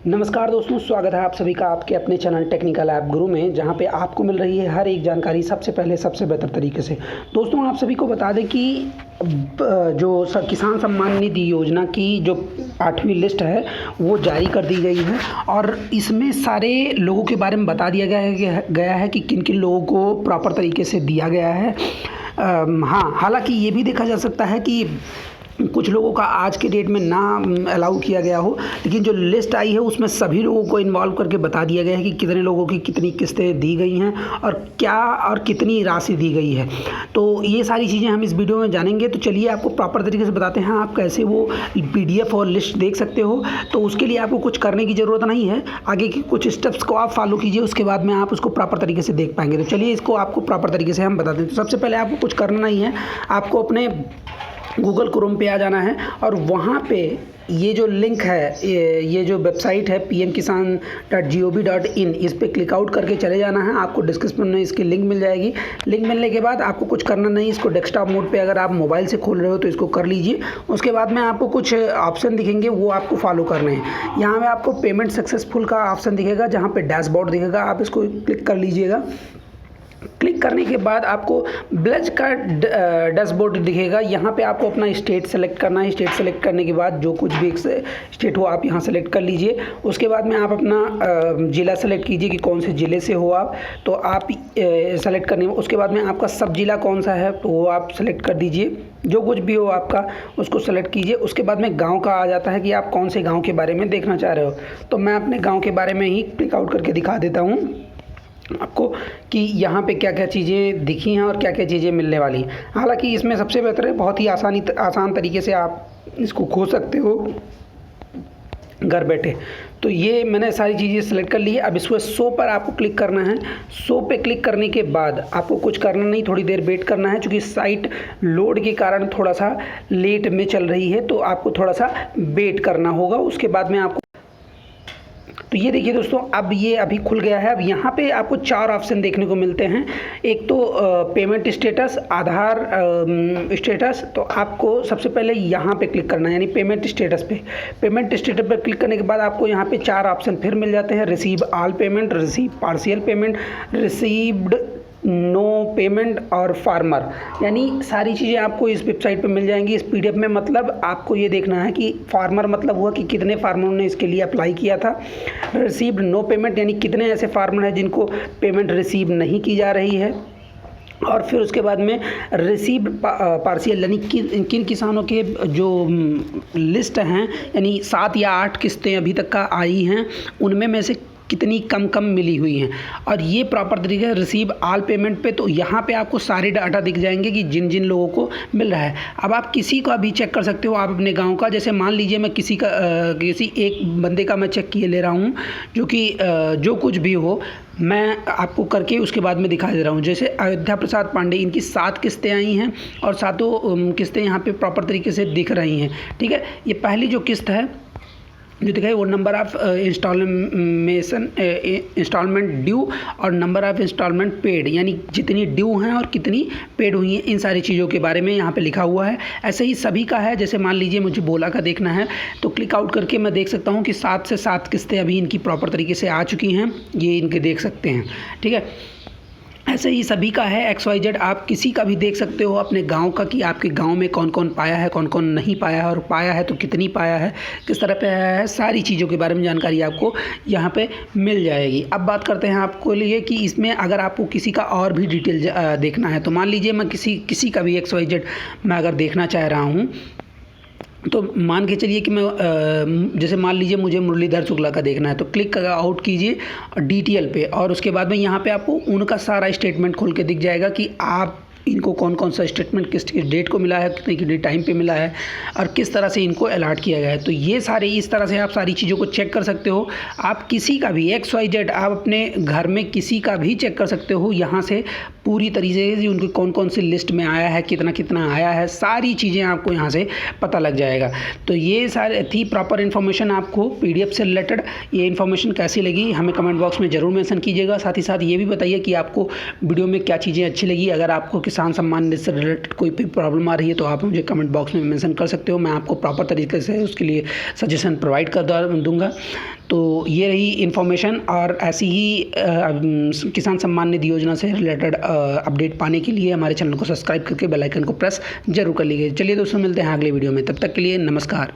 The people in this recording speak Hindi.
नमस्कार दोस्तों, स्वागत है आप सभी का आपके अपने चैनल टेक्निकल ऐप गुरु में, जहां पे आपको मिल रही है हर एक जानकारी सबसे पहले सबसे बेहतर तरीके से। दोस्तों, आप सभी को बता दें कि जो किसान सम्मान निधि योजना की जो 8वीं लिस्ट है वो जारी कर दी गई है और इसमें सारे लोगों के बारे में बता दिया गया है कि किन किन लोगों को प्रॉपर तरीके से दिया गया है। हाँ, हालांकि ये भी देखा जा सकता है कि कुछ लोगों का आज के डेट में ना अलाउ किया गया हो, लेकिन जो लिस्ट आई है उसमें सभी लोगों को इन्वॉल्व करके बता दिया गया है कि कितने लोगों की कितनी किस्तें दी गई हैं और क्या और कितनी राशि दी गई है। तो ये सारी चीज़ें हम इस वीडियो में जानेंगे। तो चलिए आपको प्रॉपर तरीके से बताते हैं आप कैसे वो PDF और लिस्ट देख सकते हो। तो उसके लिए आपको कुछ करने की ज़रूरत नहीं है, आगे की कुछ स्टेप्स को आप फॉलो कीजिए, उसके बाद में आप उसको प्रॉपर तरीके से देख पाएंगे। तो चलिए इसको आपको प्रॉपर तरीके से हम बता दें। तो सबसे पहले आपको कुछ करना नहीं है, आपको अपने गूगल क्रोम पे आ जाना है और वहाँ पे ये जो लिंक है, ये जो वेबसाइट है pmkisan.gov.in, इस पे क्लिक आउट करके चले जाना है। आपको डिस्क्रिप्शन में इसकी लिंक मिल जाएगी। लिंक मिलने के बाद आपको कुछ करना नहीं, इसको डेस्कटॉप मोड पे अगर आप मोबाइल से खोल रहे हो तो इसको कर लीजिए। उसके बाद में आपको कुछ ऑप्शन दिखेंगे, वो आपको फॉलो करने हैं। यहाँ पे आपको पेमेंट सक्सेसफुल का ऑप्शन दिखेगा, जहाँ पे डैशबोर्ड दिखेगा, आप इसको क्लिक कर लीजिएगा। क्लिक करने के बाद आपको ब्लज का डैशबोर्ड दिखेगा। यहाँ पे आपको अपना स्टेट सेलेक्ट करना है। स्टेट सेलेक्ट करने के बाद जो कुछ भी स्टेट हो आप यहाँ सेलेक्ट कर लीजिए। उसके बाद में आप अपना ज़िला सेलेक्ट कीजिए कि कौन से ज़िले से हो आप। तो आप सेलेक्ट करने, उसके बाद में आपका सब ज़िला कौन सा है तो वो आप सेलेक्ट कर दीजिए। जो कुछ भी हो आपका उसको सेलेक्ट कीजिए। उसके बाद में गाँव का आ जाता है कि आप कौन से गाँव के बारे में देखना चाह रहे हो। तो मैं अपने गाँव के बारे में ही क्लिक आउट करके दिखा देता हूँ आपको कि यहाँ पे क्या क्या चीज़ें दिखी हैं और क्या क्या चीज़ें मिलने वाली हैं। हालांकि इसमें सबसे बेहतर है, बहुत ही आसान तरीके से आप इसको खोज सकते हो घर बैठे। तो ये मैंने सारी चीज़ें सेलेक्ट कर ली है। अब इसको शो पर आपको क्लिक करना है। शो पे क्लिक करने के बाद आपको कुछ करना नहीं, थोड़ी देर वेट करना है, क्योंकि साइट लोड के कारण थोड़ा सा लेट में चल रही है, तो आपको थोड़ा सा वेट करना होगा। उसके बाद में आपको, तो ये देखिए दोस्तों, अब ये अभी खुल गया है। अब यहाँ पे आपको 4 ऑप्शन देखने को मिलते हैं। एक तो पेमेंट स्टेटस, आधार स्टेटस। तो आपको सबसे पहले यहाँ पे क्लिक करना है, यानी पेमेंट स्टेटस पे। पेमेंट स्टेटस पे क्लिक करने के बाद आपको यहाँ पे 4 ऑप्शन फिर मिल जाते हैं। Receive all payment, receive partial payment, received no payment और फार्मर। यानी सारी चीज़ें आपको इस वेबसाइट पे मिल जाएंगी इस PDF में। मतलब आपको ये देखना है कि फार्मर मतलब हुआ कि कितने फार्मरों ने इसके लिए अप्लाई किया था। रिसीव्ड नो पेमेंट यानी कितने ऐसे फार्मर हैं जिनको पेमेंट रिसीव नहीं की जा रही है। और फिर उसके बाद में रिसीव्ड पार्शियल, यानी किन किसानों के जो लिस्ट हैं, यानी 7 या 8 किस्तें अभी तक का आई हैं, उनमें में से कितनी कम मिली हुई हैं। और ये प्रॉपर तरीके से रिसीव ऑल पेमेंट पे, तो यहाँ पे आपको सारे डाटा दिख जाएंगे कि जिन जिन लोगों को मिल रहा है। अब आप किसी का भी चेक कर सकते हो, आप अपने गांव का, जैसे मान लीजिए मैं किसी एक बंदे का मैं चेक किए ले रहा हूँ, जो कि जो कुछ भी हो मैं आपको करके उसके बाद में दिखा दे रहा हूँ। जैसे अयोध्या प्रसाद पांडे, इनकी 7 किस्तें आई हैं और 7 किस्तें यहाँ पे प्रॉपर तरीके से दिख रही हैं। ठीक है, ये पहली जो किस्त है जो दिखाई, वो नंबर ऑफ़ इंस्टॉलमेंट ड्यू और नंबर ऑफ़ इंस्टॉलमेंट पेड, यानी जितनी ड्यू हैं और कितनी पेड हुई हैं, इन सारी चीज़ों के बारे में यहाँ पे लिखा हुआ है। ऐसे ही सभी का है। जैसे मान लीजिए मुझे बोला का देखना है, तो क्लिक आउट करके मैं देख सकता हूँ कि 7 से 7 किस्तें अभी इनकी प्रॉपर तरीके से आ चुकी हैं, ये इनके देख सकते हैं। ठीक है, ऐसे ही सभी का है XYZ। आप किसी का भी देख सकते हो अपने गांव का, कि आपके गांव में कौन कौन पाया है, कौन कौन नहीं पाया है, और पाया है तो कितनी पाया है, किस तरह पे आया है, सारी चीज़ों के बारे में जानकारी आपको यहाँ पे मिल जाएगी। अब बात करते हैं आपको लिए कि इसमें अगर आपको किसी का और भी डिटेल देखना है, तो मान लीजिए मैं किसी का भी XYZ मैं अगर देखना चाह रहा हूँ, तो मान के चलिए कि मैं जैसे मान लीजिए मुझे मुरलीधर शुक्ला का देखना है, तो क्लिक आउट कीजिए DTL पे, और उसके बाद में यहाँ पे आपको उनका सारा स्टेटमेंट खोल के दिख जाएगा कि आप इनको कौन कौन सा स्टेटमेंट किस डेट को मिला है, कितने की टाइम पे मिला है और किस तरह से इनको अलॉट किया गया है। तो ये सारे इस तरह से आप सारी चीज़ों को चेक कर सकते हो। आप किसी का भी XYZ आप अपने घर में किसी का भी चेक कर सकते हो यहाँ से पूरी तरीके से, उनकी कौन कौन सी लिस्ट में आया है, कितना कितना आया है, सारी चीज़ें आपको यहाँ से पता लग जाएगा। तो ये सारी थी प्रॉपर इन्फॉर्मेशन आपको PDF से रिलेटेड। ये इन्फॉर्मेशन कैसी लगी हमें कमेंट बॉक्स में ज़रूर मेंशन कीजिएगा। साथ ही साथ ये भी बताइए कि आपको वीडियो में क्या चीज़ें अच्छी लगी। अगर आपको किसान सम्मान निधि से रिलेटेड कोई भी प्रॉब्लम आ रही है तो आप मुझे कमेंट बॉक्स में मेंशन कर सकते हो, मैं आपको प्रॉपर तरीके से उसके लिए सजेशन प्रोवाइड कर दूँगा। तो ये रही इन्फॉर्मेशन, और ऐसी ही किसान सम्मान निधि योजना से रिलेटेड अपडेट पाने के लिए हमारे चैनल को सब्सक्राइब करके बेल आइकन को प्रेस जरूर कर लीजिए। चलिए दोस्तों, मिलते हैं अगले वीडियो में, तब तक के लिए नमस्कार।